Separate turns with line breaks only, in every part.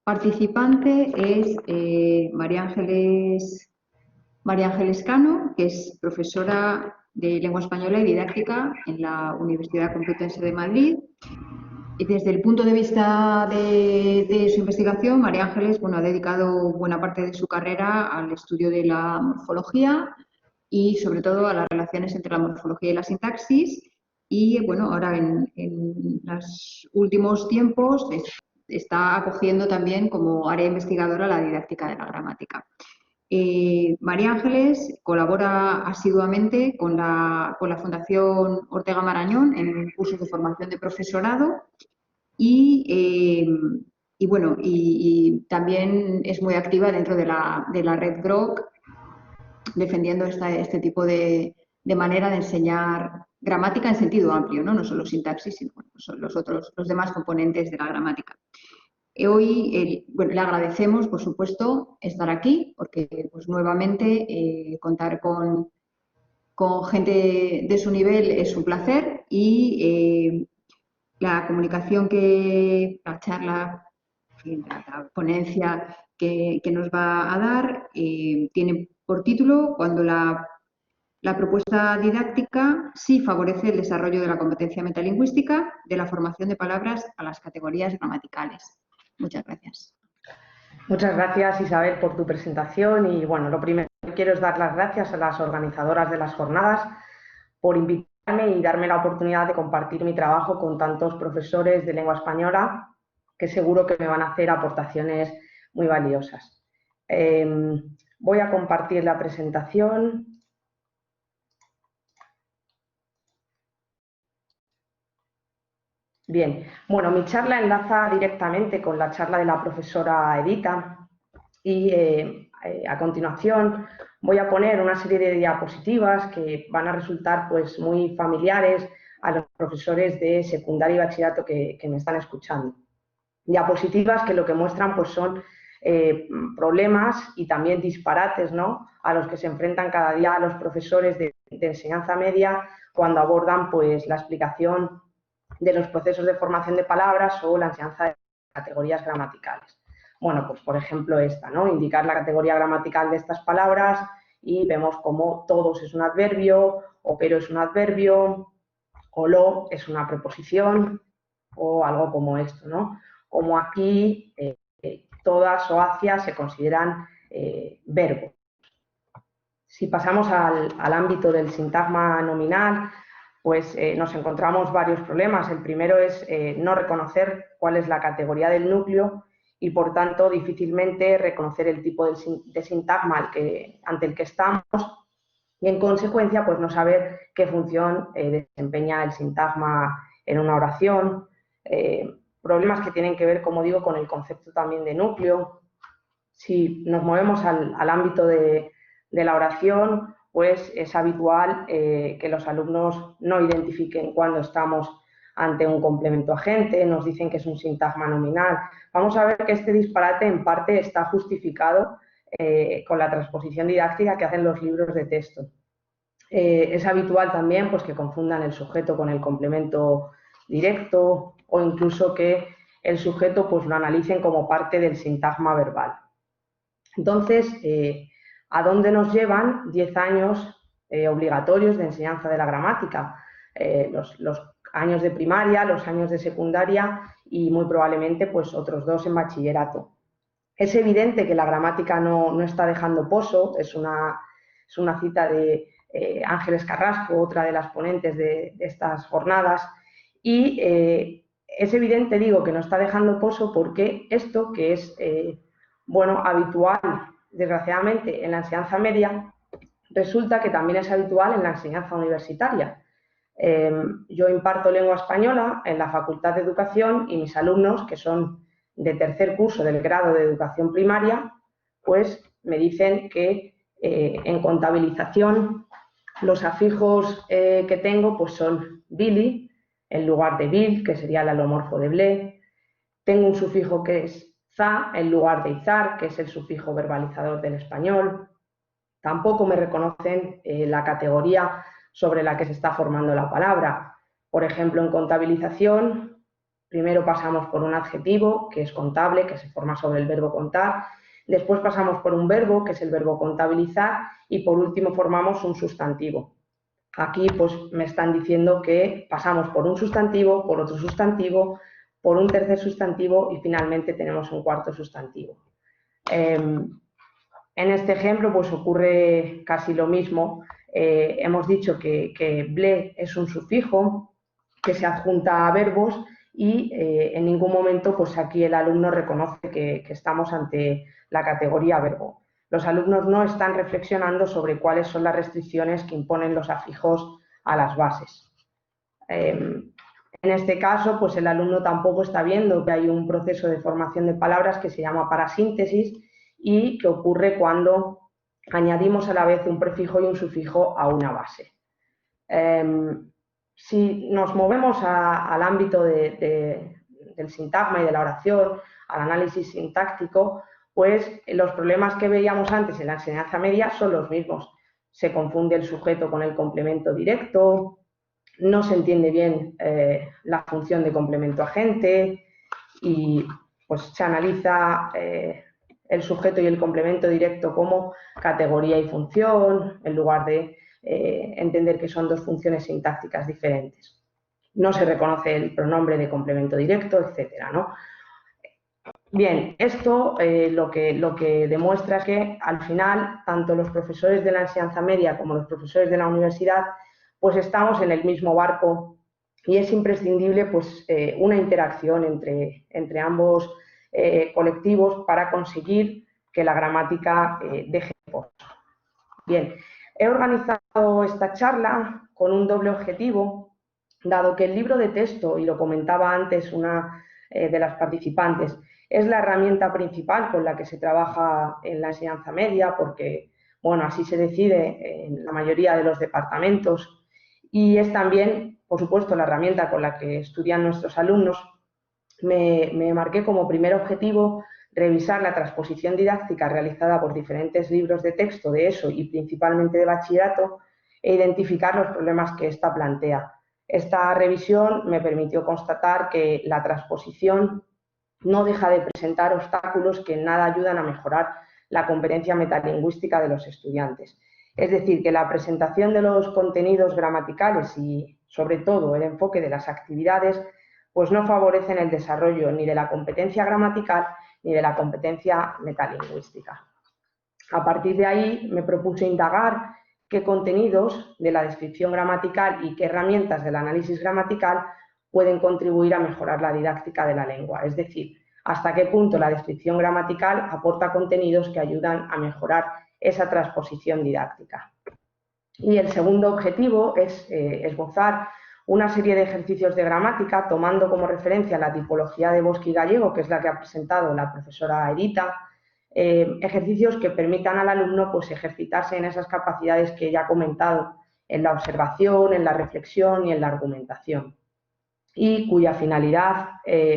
participante es María Ángeles Cano, que es profesora de Lengua Española y Didáctica en la Universidad Complutense de Madrid. Y desde el punto de vista de su investigación, María Ángeles ha dedicado buena parte de su carrera al estudio de la morfología y sobre todo a las relaciones entre la morfología y la sintaxis. Y ahora en los últimos tiempos está acogiendo también como área investigadora la didáctica de la gramática. María Ángeles colabora asiduamente con la Fundación Ortega Marañón en cursos de formación de profesorado y también es muy activa dentro de la red GROC, defendiendo este tipo de manera de enseñar gramática en sentido amplio, no solo sintaxis, sino son los demás componentes de la gramática. Hoy le agradecemos, por supuesto, estar aquí, porque nuevamente contar con gente de su nivel es un placer y la comunicación la charla, la ponencia que nos va a dar tiene por título Cuando la propuesta didáctica sí favorece el desarrollo de la competencia metalingüística de la formación de palabras a las categorías gramaticales. Muchas gracias.
Muchas gracias, Isabel, por tu presentación y lo primero que quiero es dar las gracias a las organizadoras de las jornadas por invitarme y darme la oportunidad de compartir mi trabajo con tantos profesores de lengua española que seguro que me van a hacer aportaciones muy valiosas. Voy a compartir la presentación. Bien, mi charla enlaza directamente con la charla de la profesora Edita y a continuación voy a poner una serie de diapositivas que van a resultar muy familiares a los profesores de secundaria y bachillerato que me están escuchando. Diapositivas que lo que muestran son problemas y también disparates, ¿no?, a los que se enfrentan cada día los profesores de enseñanza media cuando abordan la explicación de los procesos de formación de palabras o la enseñanza de categorías gramaticales. Por ejemplo esta, ¿no?, indicar la categoría gramatical de estas palabras y vemos como todos es un adverbio, o pero es un adverbio, o lo es una preposición, o algo como esto, ¿no? Como aquí todas o hacia se consideran verbos. Si pasamos al ámbito del sintagma nominal, nos encontramos varios problemas. El primero es no reconocer cuál es la categoría del núcleo y, por tanto, difícilmente reconocer el tipo de sintagma ante el que estamos y, en consecuencia, no saber qué función desempeña el sintagma en una oración. Problemas que tienen que ver, como digo, con el concepto también de núcleo. Si nos movemos al ámbito de la oración, es habitual que los alumnos no identifiquen cuando estamos ante un complemento agente, nos dicen que es un sintagma nominal. Vamos a ver que este disparate en parte está justificado con la transposición didáctica que hacen los libros de texto. Es habitual también que confundan el sujeto con el complemento directo o incluso que el sujeto lo analicen como parte del sintagma verbal. Entonces, ¿a dónde nos llevan 10 años obligatorios de enseñanza de la gramática? Los años de primaria, los años de secundaria y muy probablemente otros 2 en bachillerato. Es evidente que la gramática no está dejando pozo, es una cita de Ángeles Carrasco, otra de las ponentes de estas jornadas, y es evidente, digo, que no está dejando pozo porque esto que es habitual, desgraciadamente, en la enseñanza media, resulta que también es habitual en la enseñanza universitaria. Yo imparto lengua española en la Facultad de Educación y mis alumnos, que son de tercer curso del grado de educación primaria, me dicen que en contabilización los afijos que tengo son bili en lugar de bil, que sería el alomorfo de ble. Tengo un sufijo que es za en lugar de izar, que es el sufijo verbalizador del español. Tampoco me reconocen la categoría sobre la que se está formando la palabra. Por ejemplo, en contabilización Primero pasamos por un adjetivo, que es contable, que se forma sobre el verbo contar. Después pasamos por un verbo, que es el verbo contabilizar. Y por último formamos un sustantivo. Aquí pues me están diciendo que pasamos por un sustantivo, por otro sustantivo, por un tercer sustantivo y finalmente tenemos un cuarto sustantivo. En este ejemplo pues ocurre casi lo mismo. Hemos dicho que ble es un sufijo que se adjunta a verbos y en ningún momento pues aquí el alumno reconoce que estamos ante la categoría verbo. Los alumnos no están reflexionando sobre cuáles son las restricciones que imponen los afijos a las bases. En este caso, pues el alumno tampoco está viendo que hay un proceso de formación de palabras que se llama parasíntesis y que ocurre cuando añadimos a la vez un prefijo y un sufijo a una base. Si nos movemos al ámbito del sintagma y de la oración, al análisis sintáctico, pues los problemas que veíamos antes en la enseñanza media son los mismos. Se confunde el sujeto con el complemento directo, no se entiende bien la función de complemento agente y pues se analiza el sujeto y el complemento directo como categoría y función en lugar de entender que son dos funciones sintácticas diferentes. No se reconoce el pronombre de complemento directo, etcétera, ¿no? Bien, esto lo que demuestra es que al final tanto los profesores de la enseñanza media como los profesores de la universidad pues estamos en el mismo barco y es imprescindible pues una interacción entre ambos colectivos para conseguir que la gramática deje por. Bien, he organizado esta charla con un doble objetivo, dado que el libro de texto, y lo comentaba antes una de las participantes, es la herramienta principal con la que se trabaja en la enseñanza media, porque, bueno, así se decide en la mayoría de los departamentos, y es también, por supuesto, la herramienta con la que estudian nuestros alumnos. Me marqué como primer objetivo revisar la transposición didáctica realizada por diferentes libros de texto de ESO y principalmente de bachillerato e identificar los problemas que ésta plantea. Esta revisión me permitió constatar que la transposición no deja de presentar obstáculos que en nada ayudan a mejorar la competencia metalingüística de los estudiantes. Es decir, que la presentación de los contenidos gramaticales y, sobre todo, el enfoque de las actividades pues no favorecen el desarrollo ni de la competencia gramatical ni de la competencia metalingüística. A partir de ahí me propuse indagar qué contenidos de la descripción gramatical y qué herramientas del análisis gramatical pueden contribuir a mejorar la didáctica de la lengua, es decir, hasta qué punto la descripción gramatical aporta contenidos que ayudan a mejorar esa transposición didáctica. Y el segundo objetivo es esbozar una serie de ejercicios de gramática tomando como referencia la tipología de Bosque y Gallego, que es la que ha presentado la profesora Edita, ejercicios que permitan al alumno pues, ejercitarse en esas capacidades que ella ha comentado, en la observación, en la reflexión y en la argumentación, y cuya finalidad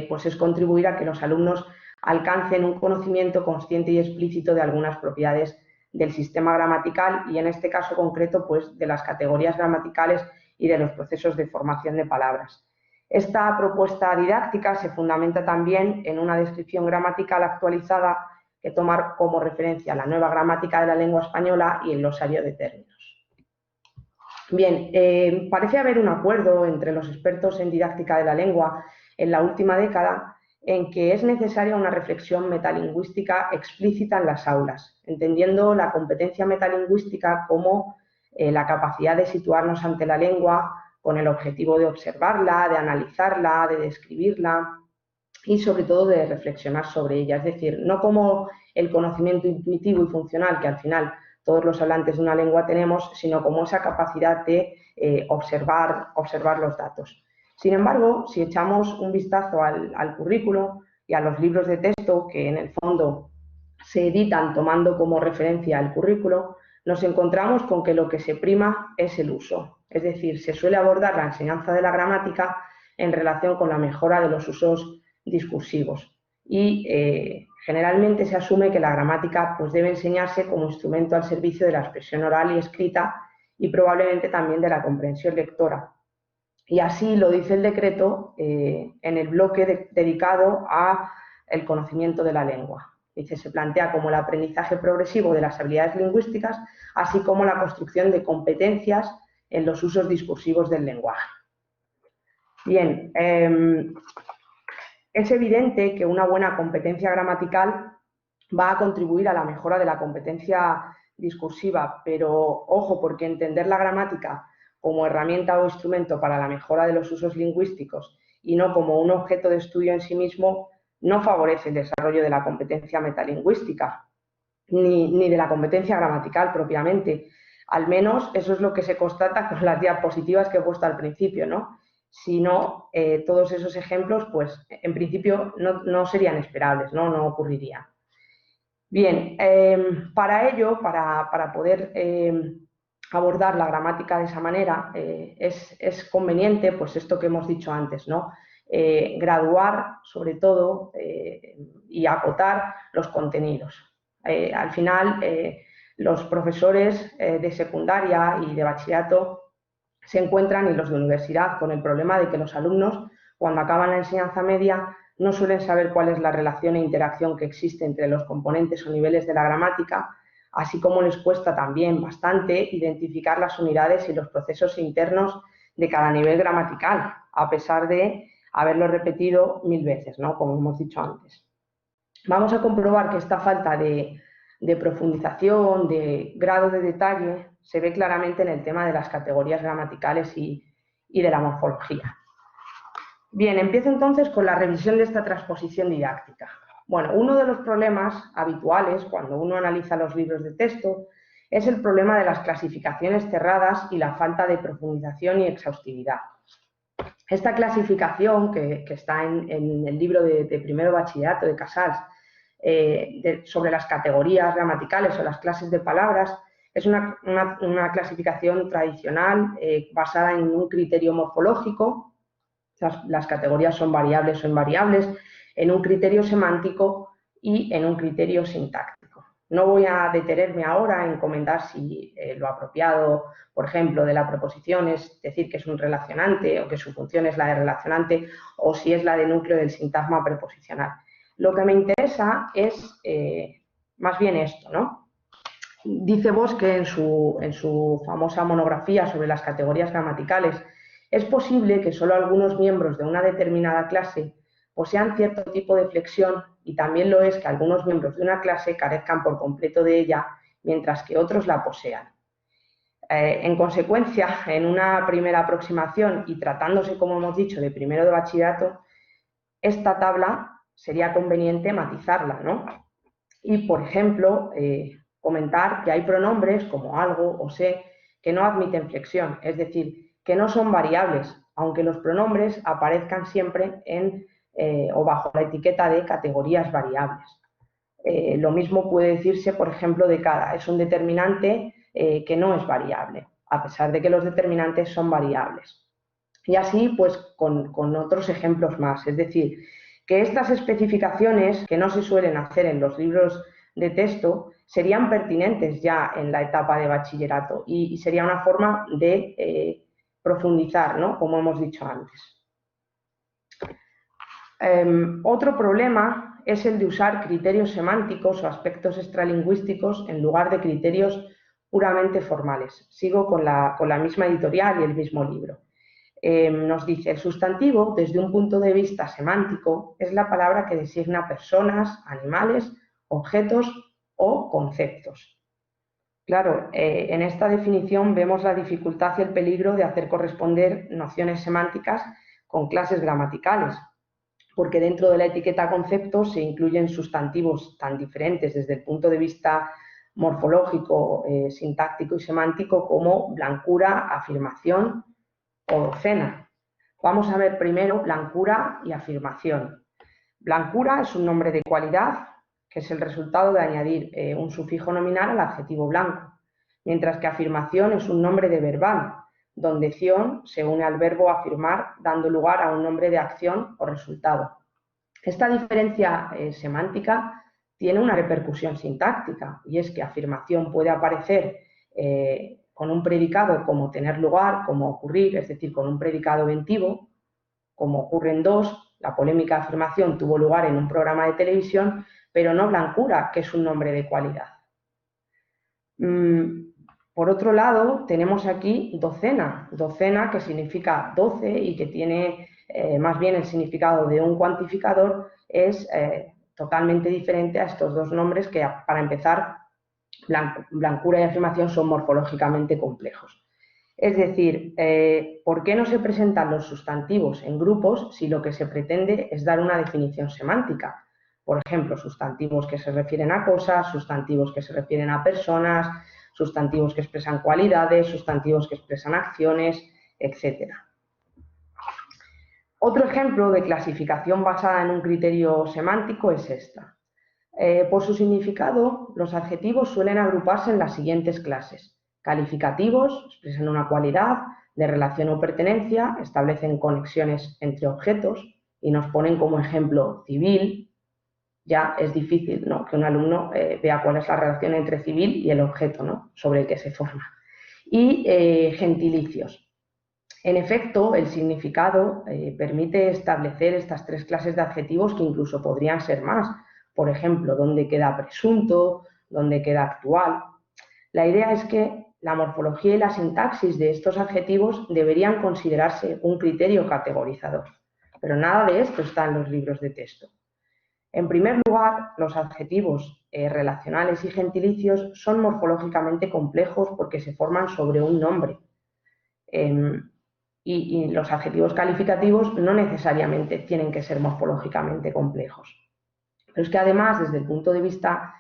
pues es contribuir a que los alumnos alcancen un conocimiento consciente y explícito de algunas propiedades del sistema gramatical y en este caso concreto pues de las categorías gramaticales y de los procesos de formación de palabras. Esta propuesta didáctica se fundamenta también en una descripción gramatical actualizada que toma como referencia la nueva gramática de la lengua española y el glosario de términos. Bien, parece haber un acuerdo entre los expertos en didáctica de la lengua en la última década en que es necesaria una reflexión metalingüística explícita en las aulas, entendiendo la competencia metalingüística como la capacidad de situarnos ante la lengua con el objetivo de observarla, de analizarla, de describirla y sobre todo de reflexionar sobre ella, es decir, no como el conocimiento intuitivo y funcional que al final todos los hablantes de una lengua tenemos, sino como esa capacidad de observar los datos. Sin embargo, si echamos un vistazo al currículo y a los libros de texto que en el fondo se editan tomando como referencia el currículo, nos encontramos con que lo que se prima es el uso. Es decir, se suele abordar la enseñanza de la gramática en relación con la mejora de los usos discursivos y generalmente se asume que la gramática pues, debe enseñarse como instrumento al servicio de la expresión oral y escrita y probablemente también de la comprensión lectora. Y así lo dice el decreto en el bloque dedicado al conocimiento de la lengua. Dice, se plantea como el aprendizaje progresivo de las habilidades lingüísticas, así como la construcción de competencias en los usos discursivos del lenguaje. Bien, es evidente que una buena competencia gramatical va a contribuir a la mejora de la competencia discursiva, pero ojo, porque entender la gramática como herramienta o instrumento para la mejora de los usos lingüísticos y no como un objeto de estudio en sí mismo no favorece el desarrollo de la competencia metalingüística ni de la competencia gramatical propiamente. Al menos eso es lo que se constata con las diapositivas que he puesto al principio, ¿no? Si no, todos esos ejemplos, pues en principio no serían esperables, no ocurrirían. Bien, para ello, para poder abordar la gramática de esa manera, es conveniente, pues esto que hemos dicho antes, ¿no? Graduar, sobre todo, y acotar los contenidos. Al final, los profesores de secundaria y de bachillerato se encuentran, y los de universidad, con el problema de que los alumnos, cuando acaban la enseñanza media, no suelen saber cuál es la relación e interacción que existe entre los componentes o niveles de la gramática, así como les cuesta también bastante identificar las unidades y los procesos internos de cada nivel gramatical, a pesar de haberlo repetido 1000 veces, ¿no? Como hemos dicho antes. Vamos a comprobar que esta falta de profundización, de grado de detalle, se ve claramente en el tema de las categorías gramaticales y de la morfología. Bien, empiezo entonces con la revisión de esta transposición didáctica. Bueno, uno de los problemas habituales cuando uno analiza los libros de texto es el problema de las clasificaciones cerradas y la falta de profundización y exhaustividad. Esta clasificación que está en el libro de primero bachillerato de Casals sobre las categorías gramaticales o las clases de palabras es una clasificación tradicional basada en un criterio morfológico. Las categorías son variables o invariables, en un criterio semántico y en un criterio sintáctico. No voy a detenerme ahora en comentar si lo apropiado, por ejemplo, de la preposición es decir que es un relacionante o que su función es la de relacionante o si es la de núcleo del sintagma preposicional. Lo que me interesa es más bien esto, ¿no? Dice Bosque en su famosa monografía sobre las categorías gramaticales: es posible que solo algunos miembros de una determinada clase posean cierto tipo de flexión y también lo es que algunos miembros de una clase carezcan por completo de ella, mientras que otros la posean. En consecuencia, en una primera aproximación y tratándose, como hemos dicho, de primero de bachillerato, esta tabla sería conveniente matizarla, ¿no? Y, por ejemplo, comentar que hay pronombres como algo o sé que no admiten flexión, es decir, que no son variables, aunque los pronombres aparezcan siempre o bajo la etiqueta de categorías variables. Lo mismo puede decirse, por ejemplo, de cada. Es un determinante que no es variable, a pesar de que los determinantes son variables. Y así, pues, con otros ejemplos más. Es decir, que estas especificaciones, que no se suelen hacer en los libros de texto, serían pertinentes ya en la etapa de bachillerato y sería una forma de profundizar, ¿no? Como hemos dicho antes. Otro problema es el de usar criterios semánticos o aspectos extralingüísticos en lugar de criterios puramente formales. Sigo con la misma editorial y el mismo libro. Nos dice: el sustantivo, desde un punto de vista semántico, es la palabra que designa personas, animales, objetos o conceptos. Claro, en esta definición vemos la dificultad y el peligro de hacer corresponder nociones semánticas con clases gramaticales, porque dentro de la etiqueta conceptos se incluyen sustantivos tan diferentes desde el punto de vista morfológico, sintáctico y semántico como blancura, afirmación o docena. Vamos a ver primero blancura y afirmación. Blancura es un nombre de cualidad, que es el resultado de añadir un sufijo nominal al adjetivo blanco, mientras que afirmación es un nombre de verbal, donde ción se une al verbo afirmar, dando lugar a un nombre de acción o resultado. Esta diferencia semántica tiene una repercusión sintáctica, y es que afirmación puede aparecer con un predicado como tener lugar, como ocurrir, es decir, con un predicado eventivo, como ocurre en dos, la polémica afirmación tuvo lugar en un programa de televisión, pero no blancura, que es un nombre de cualidad. Por otro lado, tenemos aquí docena, docena que significa 12 y que tiene más bien el significado de un cuantificador, es totalmente diferente a estos dos nombres que, para empezar, blancura y afirmación son morfológicamente complejos. Es decir, ¿por qué no se presentan los sustantivos en grupos si lo que se pretende es dar una definición semántica? Por ejemplo, sustantivos que se refieren a cosas, sustantivos que se refieren a personas, sustantivos que expresan cualidades, sustantivos que expresan acciones, etc. Otro ejemplo de clasificación basada en un criterio semántico es esta. Por su significado, los adjetivos suelen agruparse en las siguientes clases. Calificativos, expresan una cualidad de relación o pertenencia, establecen conexiones entre objetos y nos ponen como ejemplo civil. Ya es difícil, ¿no?, que un alumno vea cuál es la relación entre civil y el objeto, ¿no?, sobre el que se forma. Y gentilicios. En efecto, el significado permite establecer estas tres clases de adjetivos que incluso podrían ser más. Por ejemplo, dónde queda presunto, dónde queda actual. La idea es que la morfología y la sintaxis de estos adjetivos deberían considerarse un criterio categorizador, pero nada de esto está en los libros de texto. En primer lugar, los adjetivos relacionales y gentilicios son morfológicamente complejos porque se forman sobre un nombre. Y los adjetivos calificativos no necesariamente tienen que ser morfológicamente complejos. Pero es que además, desde el punto de vista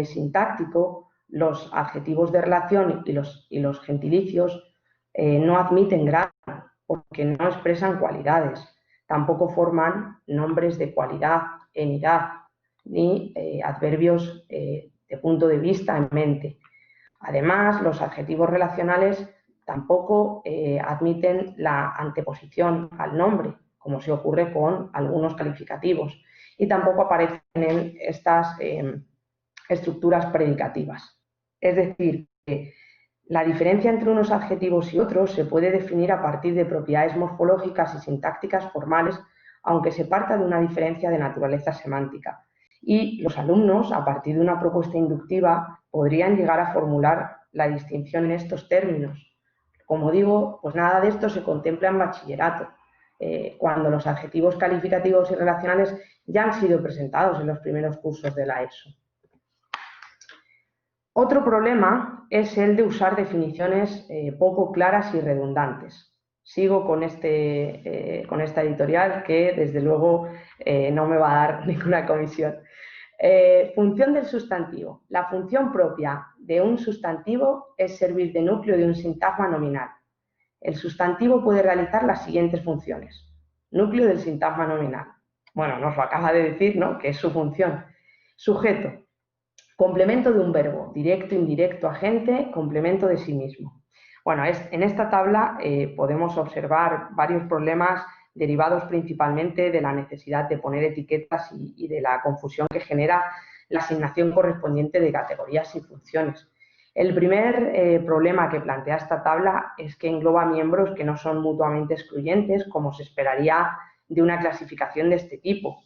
sintáctico, los adjetivos de relación y los gentilicios no admiten grado porque no expresan cualidades, tampoco forman nombres de cualidad, enidad, ni adverbios de punto de vista en mente. Además, los adjetivos relacionales tampoco admiten la anteposición al nombre, como se ocurre con algunos calificativos, y tampoco aparecen en estas estructuras predicativas. Es decir, que la diferencia entre unos adjetivos y otros se puede definir a partir de propiedades morfológicas y sintácticas formales, aunque se parta de una diferencia de naturaleza semántica. Y los alumnos, a partir de una propuesta inductiva, podrían llegar a formular la distinción en estos términos. Como digo, pues nada de esto se contempla en bachillerato, cuando los adjetivos calificativos y relacionales ya han sido presentados en los primeros cursos de la ESO. Otro problema es el de usar definiciones poco claras y redundantes. Sigo con esta editorial que, desde luego, no me va a dar ninguna comisión. Función del sustantivo. La función propia de un sustantivo es servir de núcleo de un sintagma nominal. El sustantivo puede realizar las siguientes funciones. Núcleo del sintagma nominal. Bueno, nos lo acaba de decir, ¿no?, que es su función. Sujeto. Complemento de un verbo, directo, indirecto, agente, complemento de sí mismo. Bueno, en esta tabla podemos observar varios problemas derivados principalmente de la necesidad de poner etiquetas y de la confusión que genera la asignación correspondiente de categorías y funciones. El primer problema que plantea esta tabla es que engloba miembros que no son mutuamente excluyentes, como se esperaría de una clasificación de este tipo.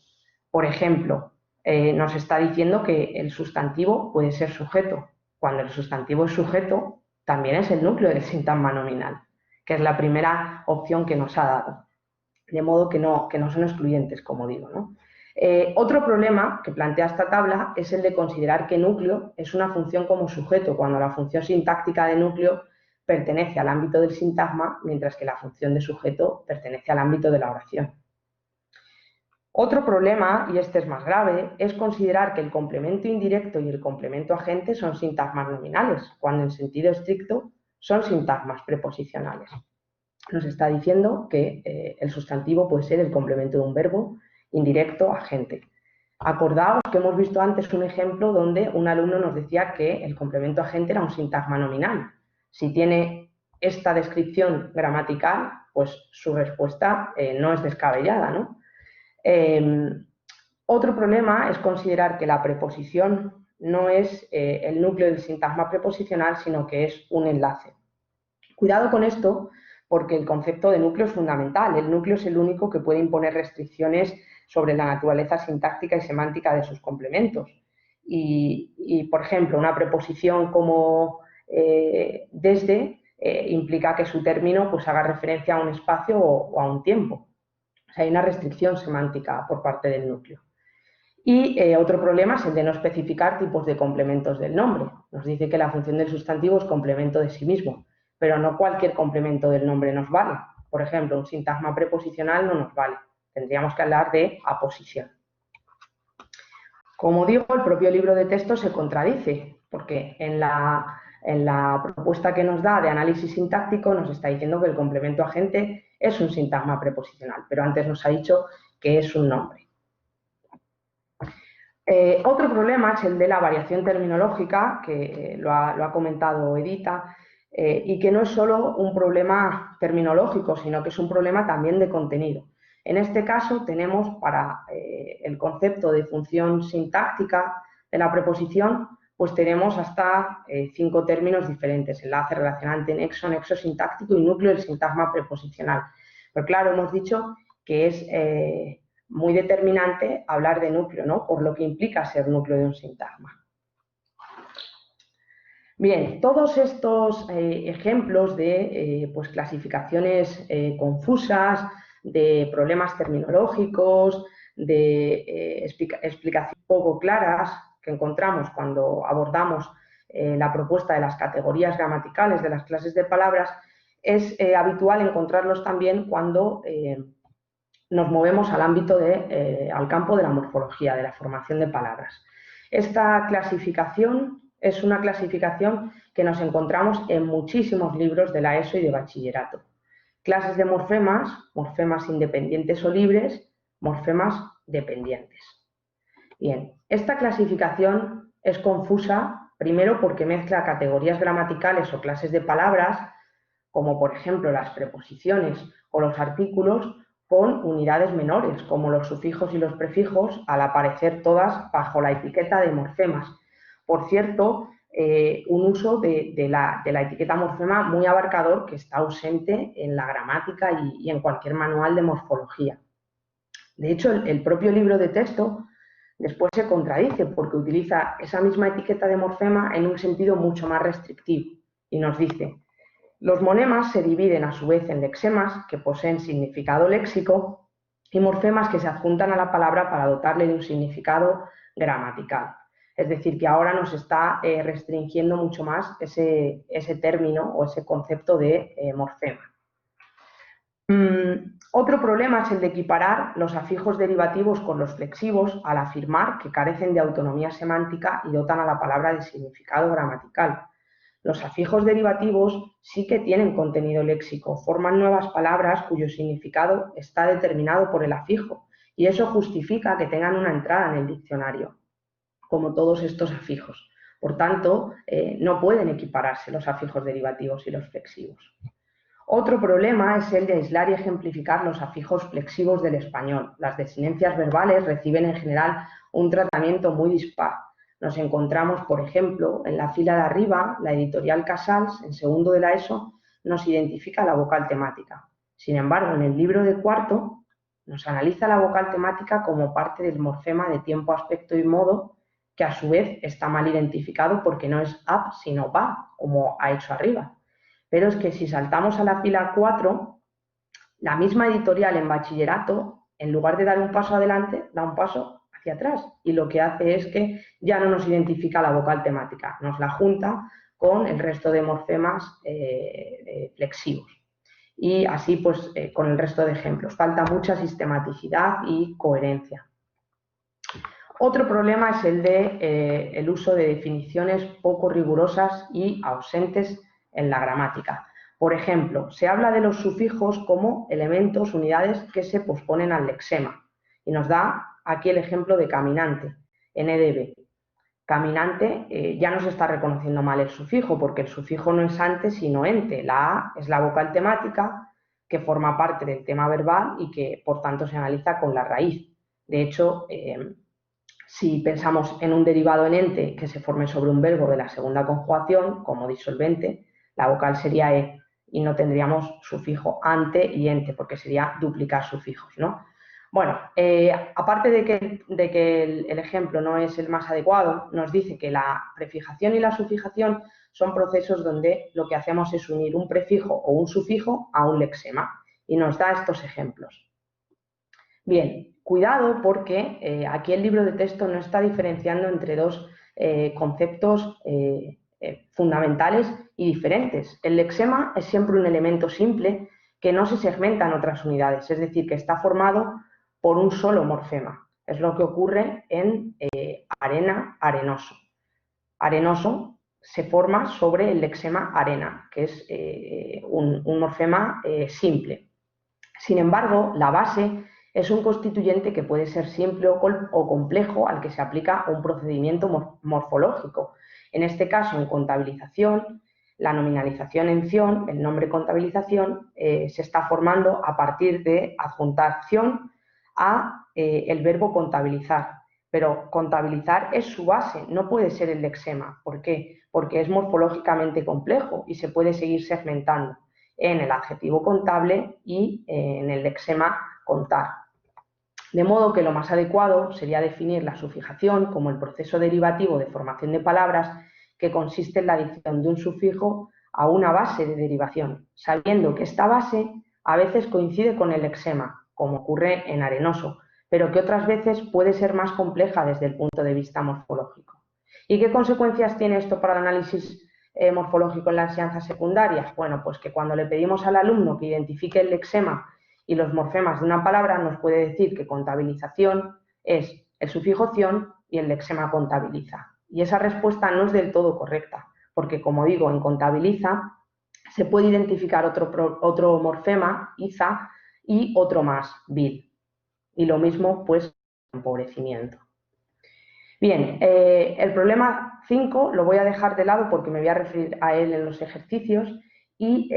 Por ejemplo, nos está diciendo que el sustantivo puede ser sujeto. Cuando el sustantivo es sujeto, también es el núcleo del sintagma nominal, que es la primera opción que nos ha dado. De modo que no son excluyentes, como digo, ¿no? Otro problema que plantea esta tabla es el de considerar que núcleo es una función como sujeto, cuando la función sintáctica de núcleo pertenece al ámbito del sintagma, mientras que la función de sujeto pertenece al ámbito de la oración. Otro problema, y este es más grave, es considerar que el complemento indirecto y el complemento agente son sintagmas nominales, cuando en sentido estricto son sintagmas preposicionales. Nos está diciendo que el sustantivo puede ser el complemento de un verbo indirecto agente. Acordaos que hemos visto antes un ejemplo donde un alumno nos decía que el complemento agente era un sintagma nominal. Si tiene esta descripción gramatical, pues su respuesta no es descabellada, ¿no? Otro problema es considerar que la preposición no es el núcleo del sintagma preposicional, sino que es un enlace. Cuidado con esto, porque el concepto de núcleo es fundamental. El núcleo es el único que puede imponer restricciones sobre la naturaleza sintáctica y semántica de sus complementos. Por ejemplo, una preposición como desde implica que su término pues, haga referencia a un espacio o a un tiempo. O sea, hay una restricción semántica por parte del núcleo. Y otro problema es el de no especificar tipos de complementos del nombre. Nos dice que la función del sustantivo es complemento de sí mismo, pero no cualquier complemento del nombre nos vale. Por ejemplo, un sintagma preposicional no nos vale. Tendríamos que hablar de aposición. Como digo, el propio libro de texto se contradice, porque en la propuesta que nos da de análisis sintáctico nos está diciendo que el complemento agente es un sintagma preposicional, pero antes nos ha dicho que es un nombre. Otro problema es el de la variación terminológica, que lo ha comentado Edita, y que no es solo un problema terminológico, sino que es un problema también de contenido. En este caso tenemos para el concepto de función sintáctica de la preposición, pues tenemos hasta 5 términos diferentes: enlace, relacionante, nexo, nexo sintáctico y núcleo del sintagma preposicional. Pero claro, hemos dicho que es muy determinante hablar de núcleo, ¿no? Por lo que implica ser núcleo de un sintagma. Bien, todos estos ejemplos de pues, clasificaciones confusas, de problemas terminológicos, de explicaciones poco claras que encontramos cuando abordamos la propuesta de las categorías gramaticales de las clases de palabras, es habitual encontrarlos también cuando nos movemos al ámbito al campo de la morfología, de la formación de palabras. Esta clasificación es una clasificación que nos encontramos en muchísimos libros de la ESO y de bachillerato. Clases de morfemas, morfemas independientes o libres, morfemas dependientes. Bien, esta clasificación es confusa, primero porque mezcla categorías gramaticales o clases de palabras, como por ejemplo las preposiciones o los artículos, con unidades menores, como los sufijos y los prefijos, al aparecer todas bajo la etiqueta de morfemas. Por cierto, un uso de la etiqueta morfema muy abarcador que está ausente en la gramática y en cualquier manual de morfología. De hecho, el propio libro de texto después se contradice porque utiliza esa misma etiqueta de morfema en un sentido mucho más restrictivo y nos dice: los monemas se dividen a su vez en lexemas, que poseen significado léxico, y morfemas que se adjuntan a la palabra para dotarle de un significado gramatical. Es decir, que ahora nos está restringiendo mucho más ese término o ese concepto de morfema. Otro problema es el de equiparar los afijos derivativos con los flexivos al afirmar que carecen de autonomía semántica y dotan a la palabra de significado gramatical. Los afijos derivativos sí que tienen contenido léxico, forman nuevas palabras cuyo significado está determinado por el afijo, y eso justifica que tengan una entrada en el diccionario, como todos estos afijos. Por tanto, no pueden equipararse los afijos derivativos y los flexivos. Otro problema es el de aislar y ejemplificar los afijos flexivos del español. Las desinencias verbales reciben en general un tratamiento muy dispar. Nos encontramos, por ejemplo, en la fila de arriba, la editorial Casals, en segundo de la ESO, nos identifica la vocal temática. Sin embargo, en el libro de cuarto nos analiza la vocal temática como parte del morfema de tiempo, aspecto y modo, que a su vez está mal identificado porque no es ab, sino va, como ha hecho arriba. Pero es que si saltamos a la fila 4, la misma editorial en bachillerato, en lugar de dar un paso adelante, da un paso hacia atrás, y lo que hace es que ya no nos identifica la vocal temática, nos la junta con el resto de morfemas flexivos. Y así pues con el resto de ejemplos. Falta mucha sistematicidad y coherencia. Otro problema es el de el uso de definiciones poco rigurosas y ausentes en la gramática. Por ejemplo, se habla de los sufijos como elementos, unidades que se posponen al lexema. Y nos da aquí el ejemplo de caminante, NDB. Caminante ya no se está reconociendo mal el sufijo, porque el sufijo no es ante, sino ente. La A es la vocal temática que forma parte del tema verbal y que, por tanto, se analiza con la raíz. De hecho, si pensamos en un derivado en ente que se forme sobre un verbo de la segunda conjugación, como disolvente, la vocal sería E. y no tendríamos sufijo ante y ente, porque sería duplicar sufijos, ¿no? Bueno, aparte de que el ejemplo no es el más adecuado, nos dice que la prefijación y la sufijación son procesos donde lo que hacemos es unir un prefijo o un sufijo a un lexema, y nos da estos ejemplos. Bien, cuidado porque aquí el libro de texto no está diferenciando entre dos conceptos fundamentales y diferentes. El lexema es siempre un elemento simple que no se segmenta en otras unidades, es decir, que está formado por un solo morfema. Es lo que ocurre en arena, arenoso. Arenoso se forma sobre el lexema arena, que es un morfema simple. Sin embargo, la base es un constituyente que puede ser simple o complejo al que se aplica un procedimiento morfológico. En este caso, en contabilización, la nominalización en ción, el nombre contabilización, se está formando a partir de adjuntación a el verbo contabilizar. Pero contabilizar es su base, no puede ser el lexema. ¿Por qué? Porque es morfológicamente complejo y se puede seguir segmentando en el adjetivo contable y en el lexema contar. De modo que lo más adecuado sería definir la sufijación como el proceso derivativo de formación de palabras que consiste en la adición de un sufijo a una base de derivación, sabiendo que esta base a veces coincide con el lexema, como ocurre en arenoso, pero que otras veces puede ser más compleja desde el punto de vista morfológico. ¿Y qué consecuencias tiene esto para el análisis morfológico en la enseñanza secundaria? Bueno, pues que cuando le pedimos al alumno que identifique el lexema y los morfemas de una palabra, nos puede decir que contabilización es el sufijo ción y el lexema contabiliza. Y esa respuesta no es del todo correcta, porque como digo, en contabiliza se puede identificar otro morfema, iza, y otro más, bil. Y lo mismo, pues, empobrecimiento. Bien, el problema 5 lo voy a dejar de lado porque me voy a referir a él en los ejercicios y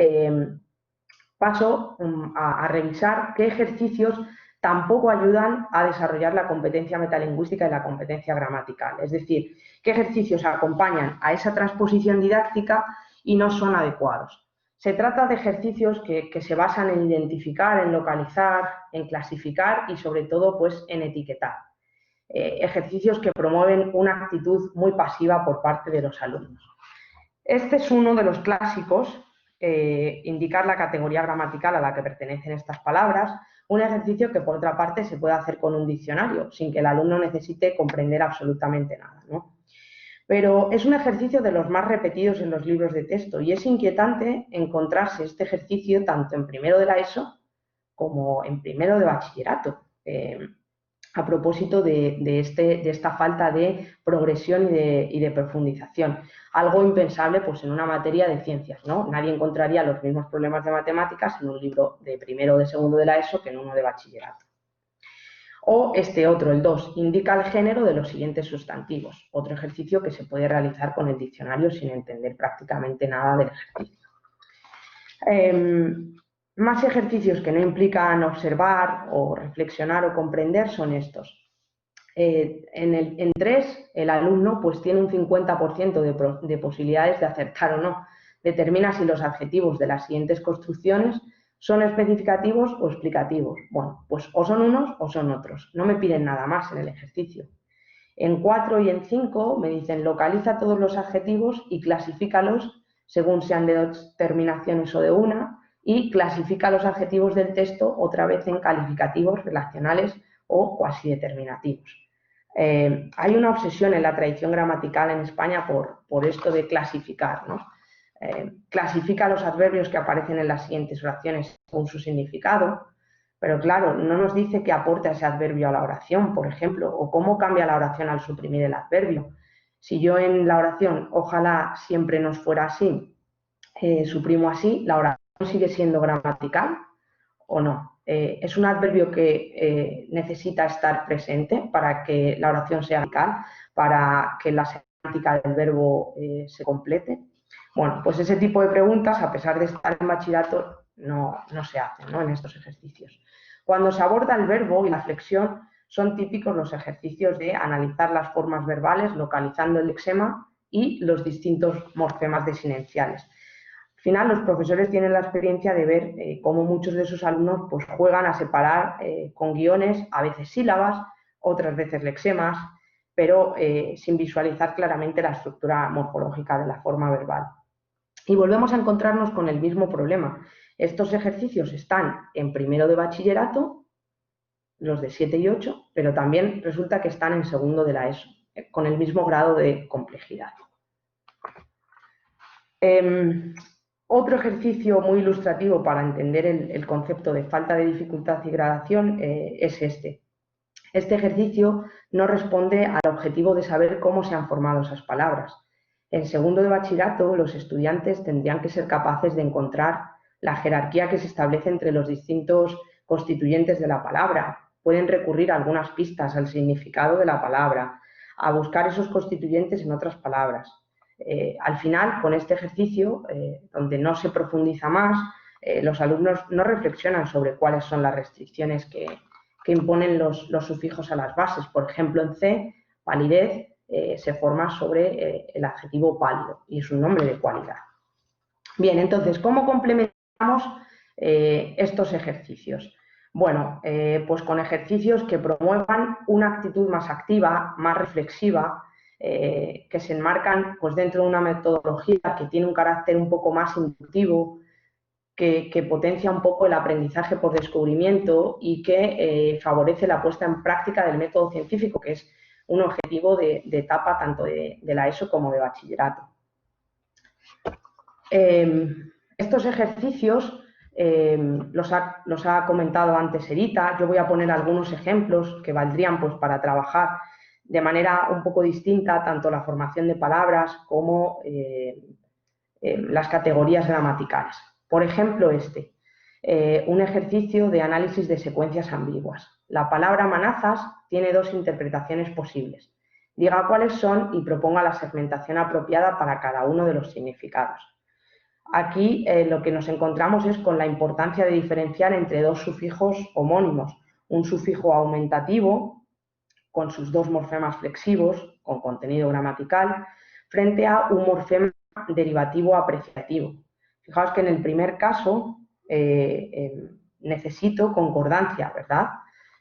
paso a revisar qué ejercicios tampoco ayudan a desarrollar la competencia metalingüística y la competencia gramatical. Es decir, qué ejercicios acompañan a esa transposición didáctica y no son adecuados. Se trata de ejercicios que se basan en identificar, en localizar, en clasificar y sobre todo pues, en etiquetar. Ejercicios que promueven una actitud muy pasiva por parte de los alumnos. Este es uno de los clásicos, indicar la categoría gramatical a la que pertenecen estas palabras, un ejercicio que por otra parte se puede hacer con un diccionario, sin que el alumno necesite comprender absolutamente nada, ¿no? Pero es un ejercicio de los más repetidos en los libros de texto y es inquietante encontrarse este ejercicio tanto en primero de la ESO como en primero de bachillerato. A propósito de esta falta de progresión y de profundización. Algo impensable pues, en una materia de ciencias, ¿no? Nadie encontraría los mismos problemas de matemáticas en un libro de primero o de segundo de la ESO que en uno de bachillerato. O este otro, el 2, indica el género de los siguientes sustantivos. Otro ejercicio que se puede realizar con el diccionario sin entender prácticamente nada del ejercicio. Más ejercicios que no implican observar o reflexionar o comprender son estos. En 3, el alumno pues, tiene un 50% de posibilidades de acertar o no. Determina si los adjetivos de las siguientes construcciones son especificativos o explicativos. Bueno, pues o son unos o son otros. No me piden nada más en el ejercicio. En 4 y en 5 me dicen localiza todos los adjetivos y clasifícalos según sean de 2 terminaciones o de una y clasifica los adjetivos del texto otra vez en calificativos, relacionales o cuasi determinativos. Hay una obsesión en la tradición gramatical en España por esto de clasificar, ¿no? Clasifica los adverbios que aparecen en las siguientes oraciones según su significado, pero claro, no nos dice qué aporta ese adverbio a la oración, por ejemplo, o cómo cambia la oración al suprimir el adverbio. Si yo en la oración ojalá siempre nos fuera así, suprimo así, ¿la oración sigue siendo gramatical o no? ¿Es un adverbio que necesita estar presente para que la oración sea gramatical, para que la semántica del verbo se complete? Bueno, pues ese tipo de preguntas, a pesar de estar en bachillerato, no se hacen, ¿no? En estos ejercicios. Cuando se aborda el verbo y la flexión, son típicos los ejercicios de analizar las formas verbales, localizando el lexema y los distintos morfemas desinenciales. Al final, los profesores tienen la experiencia de ver cómo muchos de sus alumnos pues, juegan a separar con guiones, a veces sílabas, otras veces lexemas, pero sin visualizar claramente la estructura morfológica de la forma verbal. Y volvemos a encontrarnos con el mismo problema. Estos ejercicios están en primero de bachillerato, los de 7 y 8, pero también resulta que están en segundo de la ESO, con el mismo grado de complejidad. Otro ejercicio muy ilustrativo para entender el concepto de falta de dificultad y gradación es este. Este ejercicio no responde al objetivo de saber cómo se han formado esas palabras. En segundo de bachillerato, los estudiantes tendrían que ser capaces de encontrar la jerarquía que se establece entre los distintos constituyentes de la palabra. Pueden recurrir a algunas pistas, al significado de la palabra, a buscar esos constituyentes en otras palabras. Al final, con este ejercicio, donde no se profundiza más, los alumnos no reflexionan sobre cuáles son las restricciones que imponen los sufijos a las bases. Por ejemplo, en C, palidez se forma sobre el adjetivo pálido y es un nombre de cualidad. Bien, entonces, ¿cómo complementamos estos ejercicios? Bueno, pues con ejercicios que promuevan una actitud más activa, más reflexiva, que se enmarcan pues, dentro de una metodología que tiene un carácter un poco más inductivo, que potencia un poco el aprendizaje por descubrimiento y que favorece la puesta en práctica del método científico, que es un objetivo de etapa tanto de la ESO como de bachillerato. Estos ejercicios los ha comentado antes Edita. Yo voy a poner algunos ejemplos que valdrían pues, para trabajar de manera un poco distinta tanto la formación de palabras como las categorías gramaticales. Por ejemplo, un ejercicio de análisis de secuencias ambiguas. La palabra manazas tiene dos interpretaciones posibles. Diga cuáles son y proponga la segmentación apropiada para cada uno de los significados. Aquí lo que nos encontramos es con la importancia de diferenciar entre dos sufijos homónimos. Un sufijo aumentativo, con sus dos morfemas flexivos, con contenido gramatical, frente a un morfema derivativo apreciativo. Fijaos que en el primer caso necesito concordancia, ¿verdad?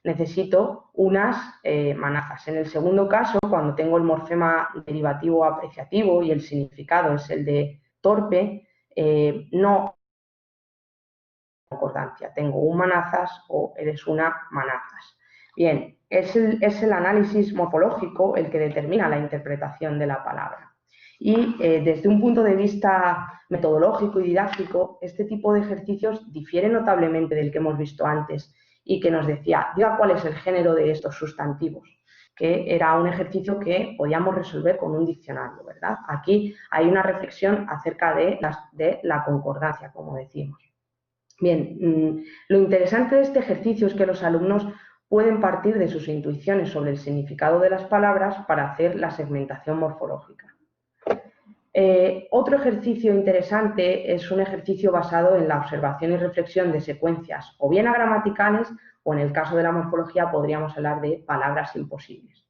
Necesito unas manazas. En el segundo caso, cuando tengo el morfema derivativo apreciativo y el significado es el de torpe, no concordancia. Tengo un manazas o eres una manazas. Bien, es el análisis morfológico el que determina la interpretación de la palabra. Y desde un punto de vista metodológico y didáctico, este tipo de ejercicios difiere notablemente del que hemos visto antes y que nos decía, diga cuál es el género de estos sustantivos, que era un ejercicio que podíamos resolver con un diccionario, ¿verdad? Aquí hay una reflexión acerca de la concordancia, como decimos. Bien, lo interesante de este ejercicio es que los alumnos pueden partir de sus intuiciones sobre el significado de las palabras para hacer la segmentación morfológica. Otro ejercicio interesante es un ejercicio basado en la observación y reflexión de secuencias o bien agramaticales o en el caso de la morfología podríamos hablar de palabras imposibles.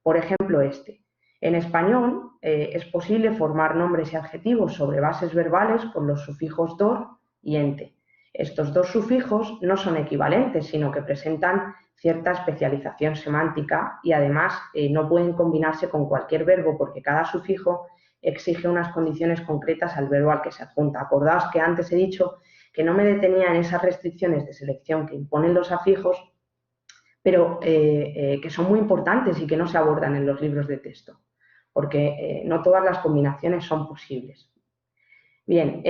Por ejemplo, en español es posible formar nombres y adjetivos sobre bases verbales con los sufijos dor y ente. Estos dos sufijos no son equivalentes, sino que presentan cierta especialización semántica y además no pueden combinarse con cualquier verbo porque cada sufijo exige unas condiciones concretas al verbo al que se adjunta. Acordaos que antes he dicho que no me detenía en esas restricciones de selección que imponen los afijos, pero que son muy importantes y que no se abordan en los libros de texto, porque no todas las combinaciones son posibles. Bien,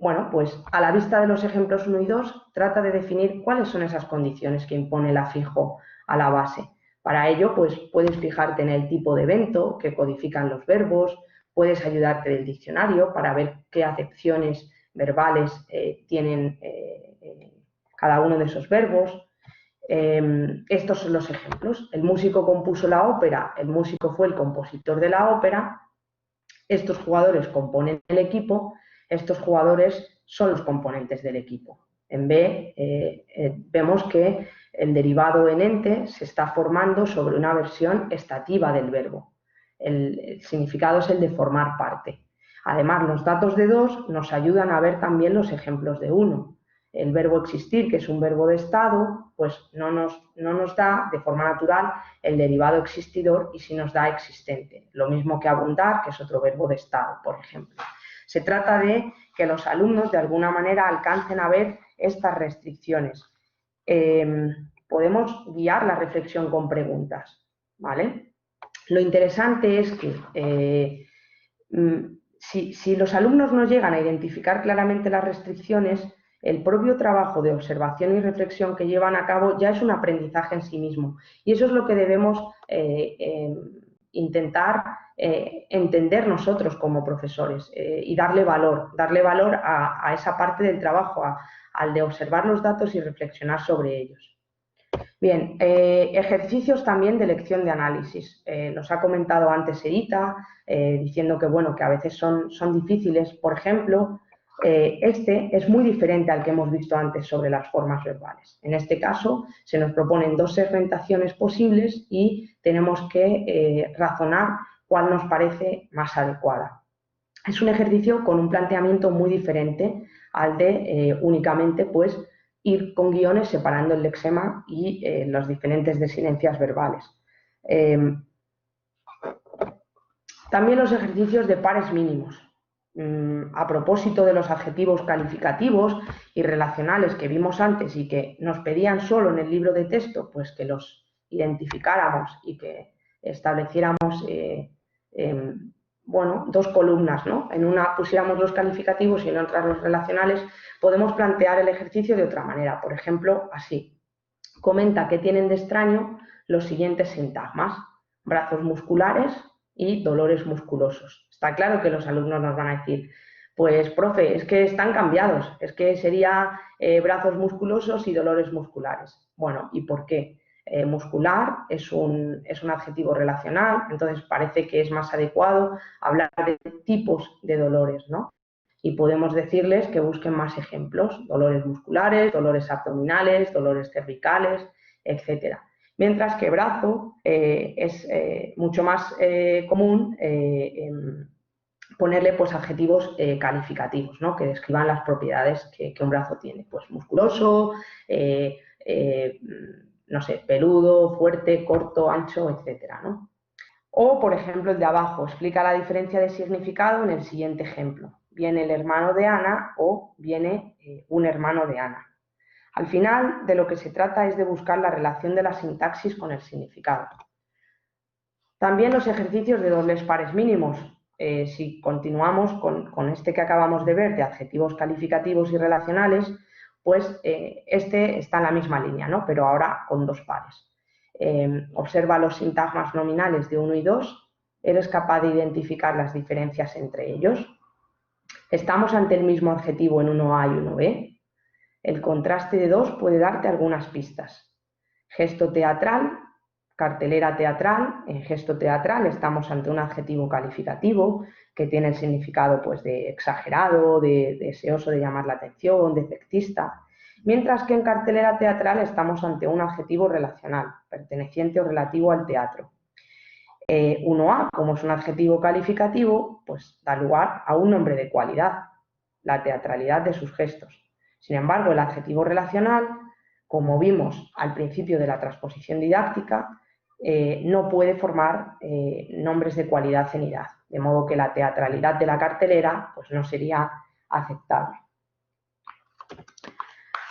bueno, pues a la vista de los ejemplos 1 y 2, trata de definir cuáles son esas condiciones que impone el afijo a la base. Para ello, pues puedes fijarte en el tipo de evento que codifican los verbos, puedes ayudarte del diccionario para ver qué acepciones verbales tienen cada uno de esos verbos. Estos son los ejemplos. El músico compuso la ópera, el músico fue el compositor de la ópera, estos jugadores componen el equipo, estos jugadores son los componentes del equipo. En B vemos que el derivado en ente se está formando sobre una versión estativa del verbo. El significado es el de formar parte. Además, los datos de 2 nos ayudan a ver también los ejemplos de 1. El verbo existir, que es un verbo de estado, pues no nos da de forma natural el derivado existidor y sí nos da existente. Lo mismo que abundar, que es otro verbo de estado, por ejemplo. Se trata de que los alumnos de alguna manera alcancen a ver estas restricciones. Podemos guiar la reflexión con preguntas, ¿vale? Lo interesante es que si los alumnos no llegan a identificar claramente las restricciones, el propio trabajo de observación y reflexión que llevan a cabo ya es un aprendizaje en sí mismo. Y eso es lo que debemos intentar entender nosotros como profesores y darle valor a esa parte del trabajo, al de observar los datos y reflexionar sobre ellos. Bien, ejercicios también de lección de análisis. Nos ha comentado antes Edita, diciendo que, bueno, que a veces son difíciles. Por ejemplo, este es muy diferente al que hemos visto antes sobre las formas verbales. En este caso, se nos proponen 2 segmentaciones posibles y tenemos que razonar cuál nos parece más adecuada. Es un ejercicio con un planteamiento muy diferente al de únicamente, pues, ir con guiones separando el lexema y las diferentes desinencias verbales. También los ejercicios de pares mínimos. A propósito de los adjetivos calificativos y relacionales que vimos antes y que nos pedían solo en el libro de texto, pues que los identificáramos y que estableciéramos bueno, 2 columnas, ¿no? En una pusiéramos los calificativos y en otra los relacionales. Podemos plantear el ejercicio de otra manera, por ejemplo, así. Comenta qué tienen de extraño los siguientes sintagmas: brazos musculares y dolores musculosos. Está claro que los alumnos nos van a decir, pues, profe, es que están cambiados, es que sería brazos musculosos y dolores musculares. Bueno, ¿y por qué? Muscular es un adjetivo relacional, entonces parece que es más adecuado hablar de tipos de dolores, ¿no? Y podemos decirles que busquen más ejemplos: dolores musculares, dolores abdominales, dolores cervicales, etc. Mientras que brazo es mucho más común ponerle, pues, adjetivos calificativos, ¿no? Que describan las propiedades que un brazo tiene. Pues musculoso, no sé, peludo, fuerte, corto, ancho, etcétera, ¿no? O, por ejemplo, el de abajo explica la diferencia de significado en el siguiente ejemplo: viene el hermano de Ana o viene un hermano de Ana. Al final, de lo que se trata es de buscar la relación de la sintaxis con el significado. También los ejercicios de dobles pares mínimos. Si continuamos con este que acabamos de ver de adjetivos calificativos y relacionales, pues este está en la misma línea, ¿no? Pero ahora con 2 pares. Observa los sintagmas nominales de 1 y 2. ¿Eres capaz de identificar las diferencias entre ellos? ¿Estamos ante el mismo adjetivo en 1A y 1B? El contraste de 2 puede darte algunas pistas. Gesto teatral, cartelera teatral. En gesto teatral estamos ante un adjetivo calificativo que tiene el significado, pues, de exagerado, de deseoso de llamar la atención, de efectista. Mientras que en cartelera teatral estamos ante un adjetivo relacional, perteneciente o relativo al teatro. 1A, como es un adjetivo calificativo, pues da lugar a un nombre de cualidad, la teatralidad de sus gestos. Sin embargo, el adjetivo relacional, como vimos al principio de la transposición didáctica, no puede formar nombres de cualidad en idad, de modo que la teatralidad de la cartelera, pues, no sería aceptable.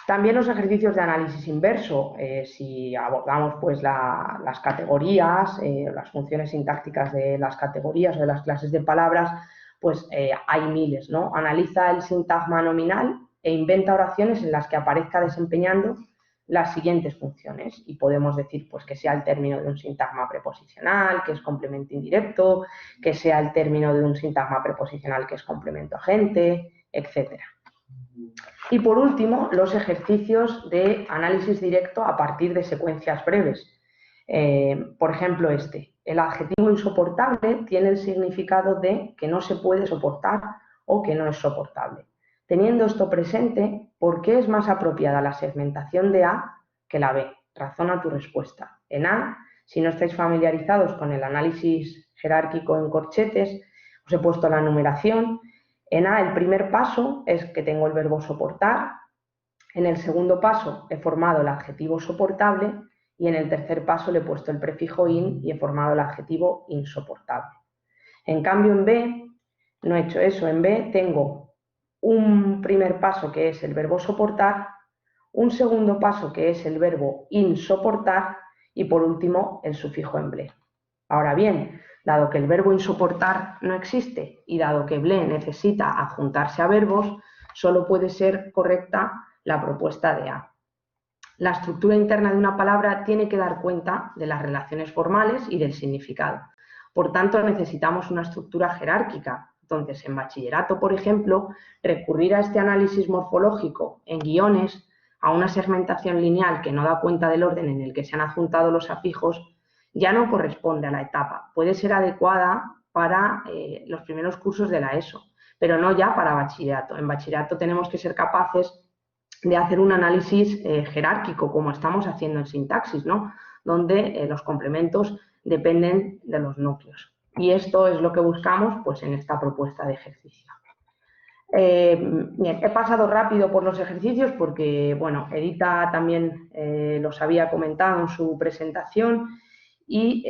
También los ejercicios de análisis inverso. Si abordamos, pues, las categorías, las funciones sintácticas de las categorías o de las clases de palabras, pues hay miles, ¿no? Analiza el sintagma nominal e inventa oraciones en las que aparezca desempeñando las siguientes funciones. Y podemos decir, pues, que sea el término de un sintagma preposicional, que es complemento indirecto, que sea el término de un sintagma preposicional, que es complemento agente, etcétera. Y por último, los ejercicios de análisis directo a partir de secuencias breves. Por ejemplo, el adjetivo insoportable tiene el significado de que no se puede soportar o que no es soportable. Teniendo esto presente, ¿por qué es más apropiada la segmentación de A que la B? Razona tu respuesta. En A, si no estáis familiarizados con el análisis jerárquico en corchetes, Os he puesto la numeración. En A, el primer paso es que tengo el verbo soportar. En el segundo paso he formado el adjetivo soportable y en el tercer paso le he puesto el prefijo in y he formado el adjetivo insoportable. En cambio, en B no he hecho eso. En B tengo un primer paso que es el verbo soportar, un segundo paso que es el verbo insoportar y por último el sufijo en ble. Ahora bien, dado que el verbo insoportar no existe y dado que ble necesita adjuntarse a verbos, solo puede ser correcta la propuesta de A. La estructura interna de una palabra tiene que dar cuenta de las relaciones formales y del significado. Por tanto, necesitamos una estructura jerárquica. Entonces, en bachillerato, por ejemplo, recurrir a este análisis morfológico en guiones, a una segmentación lineal que no da cuenta del orden en el que se han adjuntado los afijos, ya no corresponde a la etapa. Puede ser adecuada para los primeros cursos de la ESO, pero no ya para bachillerato. En bachillerato tenemos que ser capaces de hacer un análisis jerárquico, como estamos haciendo en sintaxis, ¿no? Donde los complementos dependen de los núcleos. Y esto es lo que buscamos pues, en esta propuesta de ejercicio. Bien, he pasado rápido por los ejercicios porque, bueno, Edita también los había comentado en su presentación y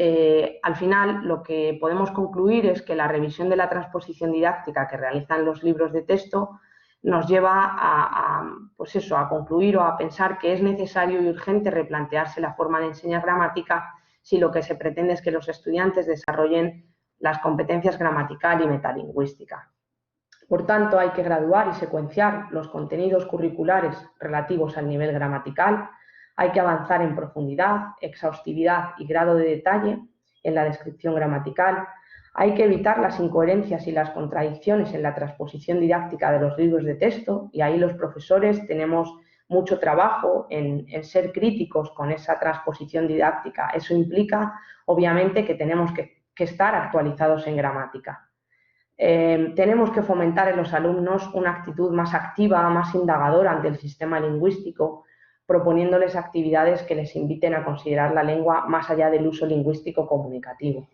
al final lo que podemos concluir es que la revisión de la transposición didáctica que realizan los libros de texto nos lleva pues eso, a concluir o a pensar que es necesario y urgente replantearse la forma de enseñar gramática si lo que se pretende es que los estudiantes desarrollen las competencias gramatical y metalingüística. Por tanto, hay que graduar y secuenciar los contenidos curriculares relativos al nivel gramatical, hay que avanzar en profundidad, exhaustividad y grado de detalle en la descripción gramatical, hay que evitar las incoherencias y las contradicciones en la transposición didáctica de los libros de texto y ahí los profesores tenemos mucho trabajo en ser críticos con esa transposición didáctica. Eso implica, obviamente, que tenemos que estar actualizados en gramática. Tenemos que fomentar en los alumnos una actitud más activa, más indagadora ante el sistema lingüístico, proponiéndoles actividades que les inviten a considerar la lengua más allá del uso lingüístico comunicativo.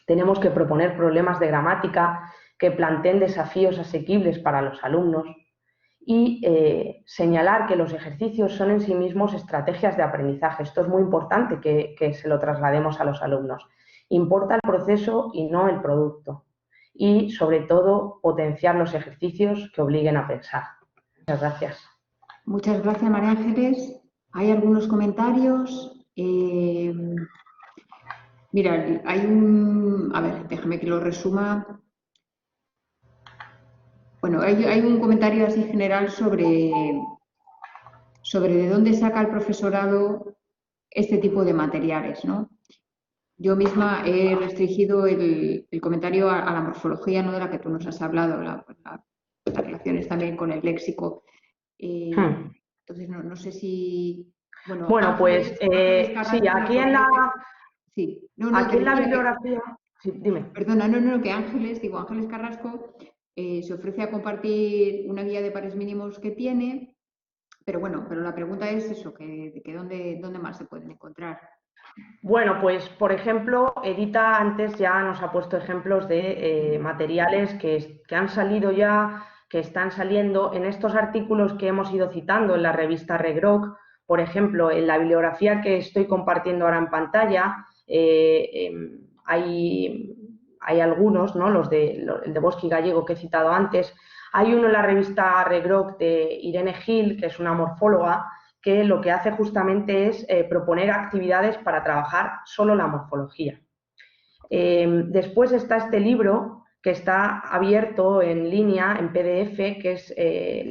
Tenemos que proponer problemas de gramática que planteen desafíos asequibles para los alumnos y señalar que los ejercicios son en sí mismos estrategias de aprendizaje. Esto es muy importante que se lo traslademos a los alumnos. Importa el proceso y no el producto. Y, sobre todo, potenciar los ejercicios que obliguen a pensar. Muchas gracias.
Muchas gracias, María Ángeles. Hay algunos comentarios. Mira, hay un... A ver, déjame que lo resuma. Bueno, hay un comentario así general sobre de dónde saca el profesorado este tipo de materiales, ¿no? Yo misma he restringido el comentario a la morfología, no de la que tú nos has hablado, las relaciones también con el léxico. Entonces, no sé si...
Bueno, pues sí, aquí en la...
Sí,
aquí en la bibliografía... Sí, dime.
Perdona, que Ángeles Carrasco se ofrece a compartir una guía de pares mínimos que tiene, pero bueno, la pregunta es eso, que ¿dónde más se pueden encontrar?
Bueno, pues por ejemplo, Edita antes ya nos ha puesto ejemplos de materiales que han salido ya, que están saliendo en estos artículos que hemos ido citando en la revista Regroc. Por ejemplo, en la bibliografía que estoy compartiendo ahora en pantalla, hay algunos, ¿no? El de Bosque y Gallego que he citado antes. Hay uno en la revista Regroc de Irene Gil, que es una morfóloga, que lo que hace justamente es proponer actividades para trabajar solo la morfología. Después está este libro que está abierto en línea, en PDF, que es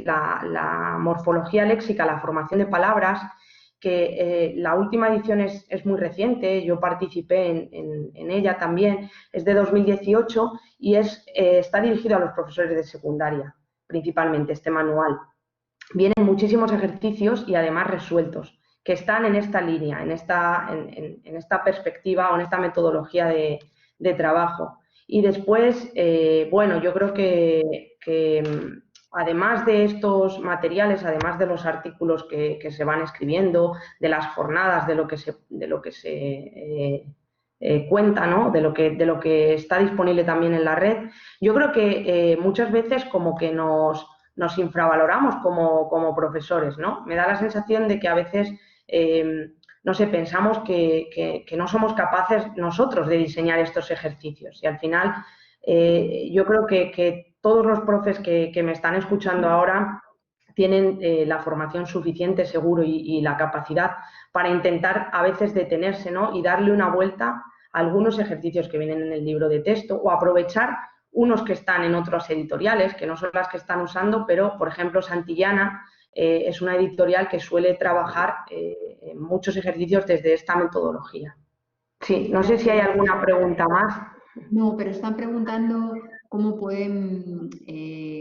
la morfología léxica, la formación de palabras, que la última edición es muy reciente, yo participé en ella también, es de 2018 y está dirigido a los profesores de secundaria, principalmente este manual. Vienen muchísimos ejercicios y además resueltos, que están en esta línea, en esta perspectiva o en esta metodología de trabajo. Y después, bueno, yo creo que además de estos materiales, además de los artículos que se van escribiendo, de las jornadas, de lo que se cuenta, ¿no? de lo que está disponible también en la red. Yo creo que muchas veces como que nos infravaloramos como profesores, ¿no? Me da la sensación de que a veces, no sé, pensamos que no somos capaces nosotros de diseñar estos ejercicios y al final yo creo que todos los profes que me están escuchando ahora tienen la formación suficiente, seguro, y la capacidad para intentar a veces detenerse, ¿no? Y darle una vuelta a algunos ejercicios que vienen en el libro de texto o aprovechar unos que están en otras editoriales, que no son las que están usando, pero, por ejemplo, Santillana es una editorial que suele trabajar muchos ejercicios desde esta metodología. Sí, no sé si hay alguna pregunta más.
No, pero están preguntando cómo pueden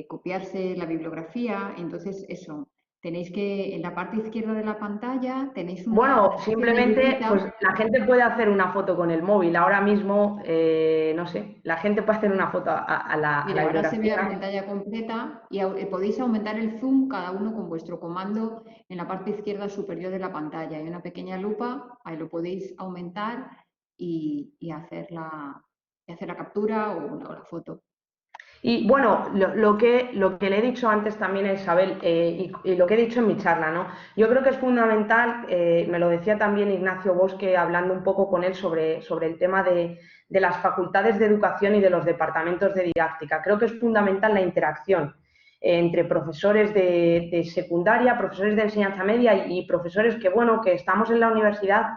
copiarse la bibliografía. Entonces, eso, tenéis que, en la parte izquierda de la pantalla, tenéis una
Bueno,
especie de
simplemente,
lupita.
pues la gente puede hacer una foto con el móvil. Ahora mismo, no sé, la gente puede hacer una foto a la
Mira, ahora se ve
bibliografía.
la pantalla completa y podéis aumentar el zoom cada uno con vuestro comando en la parte izquierda superior de la pantalla. Hay una pequeña lupa, ahí lo podéis aumentar y hacer la captura o la foto.
Y bueno, lo que le he dicho antes también a Isabel y lo que he dicho en mi charla, ¿no? Yo creo que es fundamental, me lo decía también Ignacio Bosque hablando un poco con él sobre el tema de las facultades de educación y de los departamentos de didáctica. Creo que es fundamental la interacción entre profesores de secundaria, profesores de enseñanza media y profesores que, bueno, que estamos en la universidad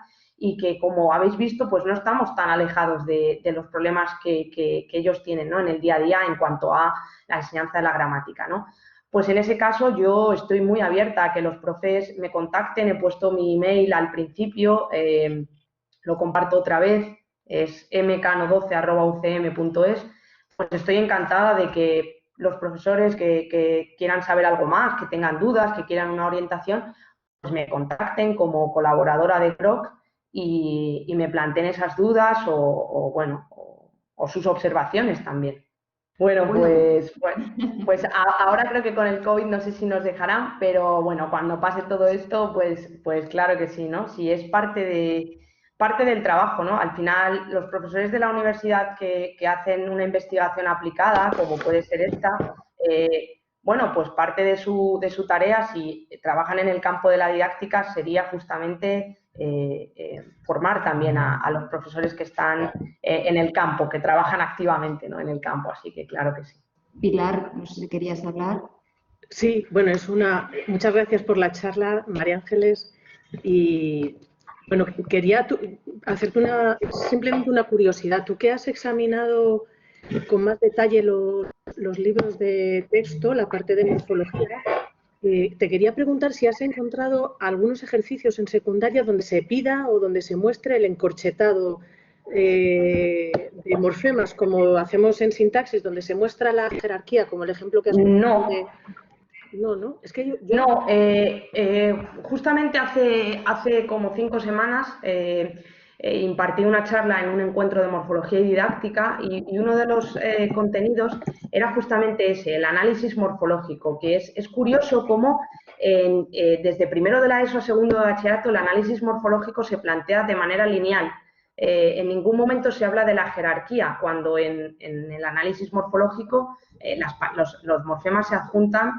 y que, como habéis visto, pues no estamos tan alejados de los problemas que ellos tienen, ¿no? En el día a día en cuanto a la enseñanza de la gramática, ¿no? Pues en ese caso yo estoy muy abierta a que los profes me contacten. He puesto mi email al principio, lo comparto otra vez, es mcano12@ucm.es. Pues estoy encantada de que los profesores que quieran saber algo más, que tengan dudas, que quieran una orientación, pues me contacten como colaboradora de CROC y me planteen esas dudas o sus observaciones también. Bueno, pues ahora creo que con el COVID no sé si nos dejarán, pero bueno, cuando pase todo esto, pues claro que sí, ¿no? Si es parte del trabajo, ¿no? Al final, los profesores de la universidad que hacen una investigación aplicada, como puede ser esta, bueno, pues parte de su tarea, si trabajan en el campo de la didáctica, sería justamente formar también a los profesores que están en el campo, que trabajan activamente, ¿no? En el campo, así que claro que sí.
Pilar, no sé si querías hablar.
Sí, bueno, muchas gracias por la charla, María Ángeles. Y bueno, quería hacerte simplemente una curiosidad. Tú que has examinado con más detalle los libros de texto, la parte de morfología, te quería preguntar si has encontrado algunos ejercicios en secundaria donde se pida o donde se muestre el encorchetado de morfemas, como hacemos en sintaxis, donde se muestra la jerarquía, como el ejemplo que has puesto. No, es que yo...
No, justamente hace como 5 semanas impartí una charla en un encuentro de morfología y didáctica y uno de los contenidos era justamente ese, el análisis morfológico, que es curioso cómo desde primero de la ESO a segundo de bachillerato el análisis morfológico se plantea de manera lineal. En ningún momento se habla de la jerarquía, cuando en el análisis morfológico los morfemas se adjuntan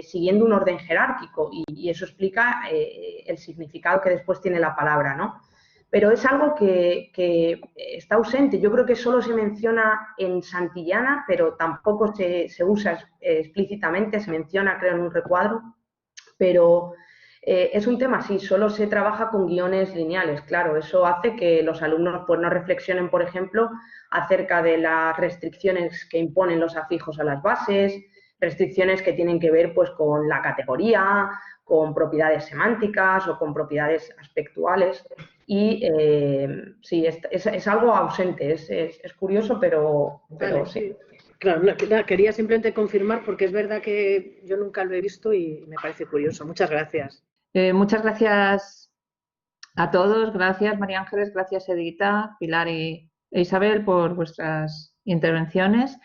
siguiendo un orden jerárquico y eso explica el significado que después tiene la palabra, ¿no? Pero es algo que está ausente. Yo creo que solo se menciona en Santillana, pero tampoco se usa explícitamente, se menciona, creo, en un recuadro, pero es un tema, sí, solo se trabaja con guiones lineales, claro, eso hace que los alumnos pues, no reflexionen, por ejemplo, acerca de las restricciones que imponen los afijos a las bases, restricciones que tienen que ver pues, con la categoría, con propiedades semánticas o con propiedades aspectuales. Y sí, es algo ausente, es curioso, pero
Vale,
sí.
Claro, quería simplemente confirmar porque es verdad que yo nunca lo he visto y me parece curioso. Muchas gracias.
Muchas gracias a todos. Gracias, María Ángeles. Gracias, Edita, Pilar e Isabel, por vuestras intervenciones.